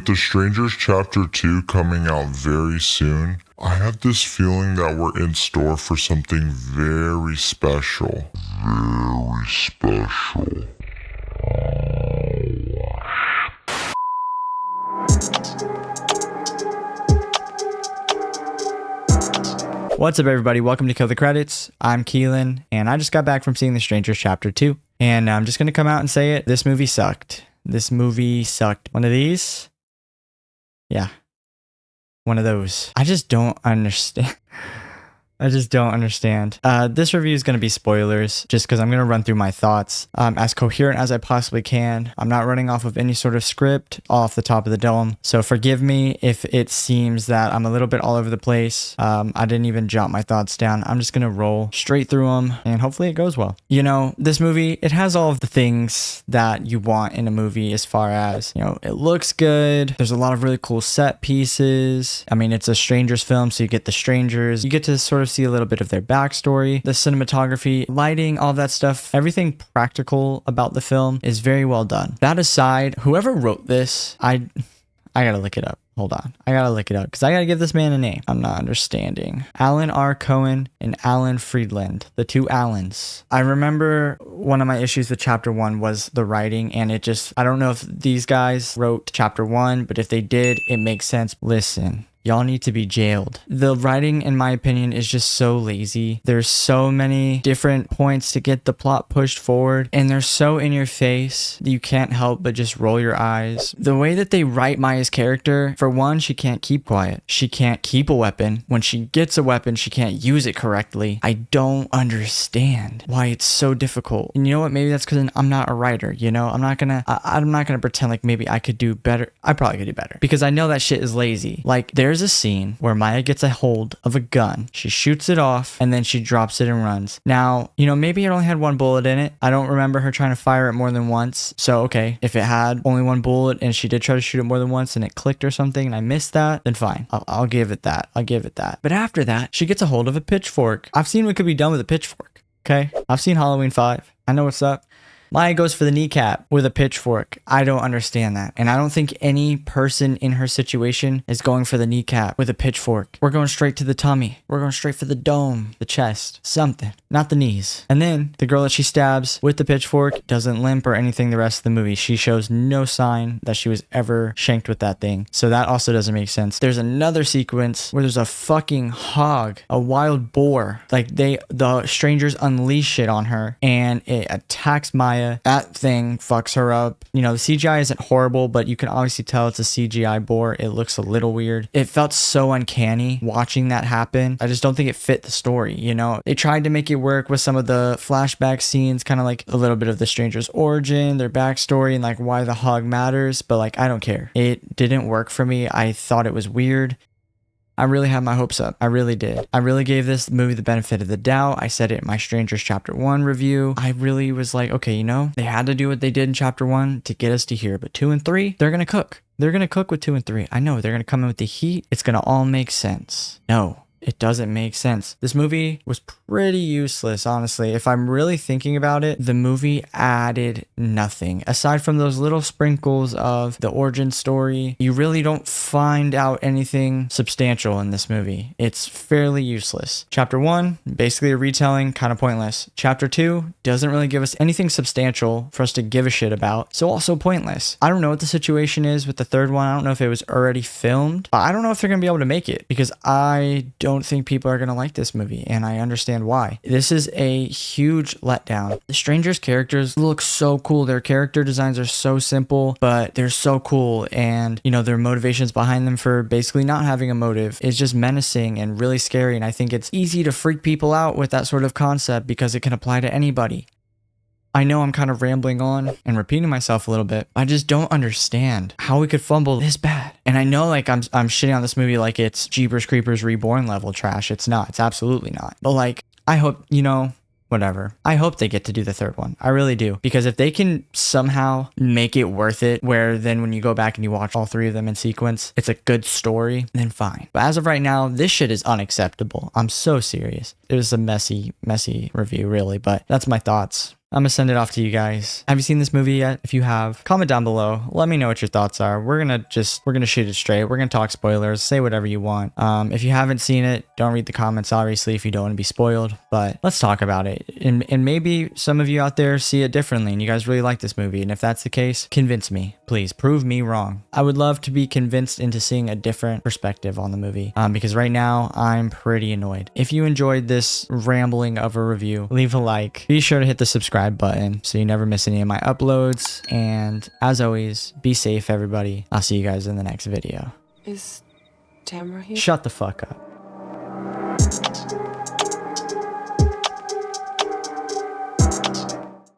With The Strangers Chapter 2 coming out very soon, I have this feeling that we're in store for something very special. Very special. What's up, everybody? Welcome to Kill the Credits. I'm Keelan, and I just got back from seeing The Strangers Chapter 2. And I'm just going to come out and say it. This movie sucked. This movie sucked. One of these? Yeah. One of those. I just don't understand. This review is going to be spoilers just because I'm going to run through my thoughts as coherent as I possibly can. I'm not running off of any sort of script off the top of the dome. So forgive me if it seems that I'm a little bit all over the place. I didn't even jot my thoughts down. I'm just going to roll straight through them and hopefully it goes well. You know, this movie, it has all of the things that you want in a movie as far as, you know, it looks good. There's a lot of really cool set pieces. I mean, it's a strangers film, so you get the strangers. You get to sort of see a little bit of their backstory, the cinematography, lighting, all that stuff. Everything practical about the film is very well done. That aside, whoever wrote this, I gotta look it up. Hold on. I gotta look it up because I gotta give this man a name. I'm not understanding. Alan R. Cohen and Alan Friedland, the two Allens. I remember one of my issues with chapter 1 was the writing, and it just, I don't know if these guys wrote chapter 1, but if they did, it makes sense. Listen. Y'all need to be jailed. The writing, in my opinion, is just so lazy. There's so many different points to get the plot pushed forward, and they're so in your face that you can't help but just roll your eyes. The way that they write Maya's character, for one, she can't keep quiet. She can't keep a weapon. When she gets a weapon, she can't use it correctly. I don't understand why it's so difficult. And you know what? Maybe that's because I'm not a writer, you know? I'm not gonna pretend like maybe I could do better. I probably could do better because I know that shit is lazy. Like, there's a scene where Maya gets a hold of a gun. She shoots it off and then she drops it and runs. Now, you know, maybe it only had one bullet in it. I don't remember her trying to fire it more than once. So, okay, if it had only one bullet and she did try to shoot it more than once and it clicked or something and I missed that, then fine. I'll give it that. But after that, she gets a hold of a pitchfork. I've seen what could be done with a pitchfork. Okay? I've seen Halloween 5. I know what's up. Maya goes for the kneecap with a pitchfork. I don't understand that. And I don't think any person in her situation is going for the kneecap with a pitchfork. We're going straight to the tummy. We're going straight for the dome, the chest, something, not the knees. And then the girl that she stabs with the pitchfork doesn't limp or anything the rest of the movie. She shows no sign that she was ever shanked with that thing. So that also doesn't make sense. There's another sequence where there's a fucking hog, a wild boar. Like the strangers unleash it on her and it attacks Maya. That thing fucks her up. You know, the CGI isn't horrible, but you can obviously tell it's a CGI boar. It looks a little weird. It felt so uncanny watching that happen. I just don't think it fit the story, you know? They tried to make it work with some of the flashback scenes, kind of like a little bit of the stranger's origin, their backstory, and like why the hog matters, but like, I don't care. It didn't work for me. I thought it was weird. I really had my hopes up. I really did. I really gave this movie the benefit of the doubt. I said it in my Strangers Chapter 1 review. I really was like, okay, you know, they had to do what they did in Chapter 1 to get us to here. But 2 and 3, they're going to cook. They're going to cook with 2 and 3. I know they're going to come in with the heat. It's going to all make sense. No. It doesn't make sense. This movie was pretty useless, honestly. If I'm really thinking about it, the movie added nothing. Aside from those little sprinkles of the origin story, you really don't find out anything substantial in this movie. It's fairly useless. Chapter 1, basically a retelling, kind of pointless. Chapter 2 doesn't really give us anything substantial for us to give a shit about, so also pointless. I don't know what the situation is with the third one. I don't know if it was already filmed, but I don't know if they're going to be able to make it because I don't think people are going to like this movie, and I understand why. This is a huge letdown. The strangers' characters look so cool. Their character designs are so simple, but they're so cool, and you know, their motivations behind them for basically not having a motive is just menacing and really scary, and I think it's easy to freak people out with that sort of concept because it can apply to anybody. I know I'm kind of rambling on and repeating myself a little bit. I just don't understand how we could fumble this bad. And I know like I'm shitting on this movie like it's Jeepers Creepers Reborn level trash. It's not. It's absolutely not. But like, I hope, you know, whatever. I hope they get to do the third one. I really do. Because if they can somehow make it worth it, where then when you go back and you watch all 3 of them in sequence, it's a good story, then fine. But as of right now, this shit is unacceptable. I'm so serious. It was a messy review, really. But that's my thoughts. I'm gonna send it off to you guys. Have you seen this movie yet? If you have, comment down below. Let me know what your thoughts are. We're gonna shoot it straight. We're gonna talk spoilers. Say whatever you want. If you haven't seen it, don't read the comments, obviously, if you don't want to be spoiled. But let's talk about it. And maybe some of you out there see it differently and you guys really like this movie. And if that's the case, convince me. Please prove me wrong. I would love to be convinced into seeing a different perspective on the movie. Because right now I'm pretty annoyed. If you enjoyed this rambling of a review, leave a like. Be sure to hit the subscribe button so you never miss any of my uploads. And as always, be safe, everybody. I'll see you guys in the next video. Is Tamara here? Shut the fuck up.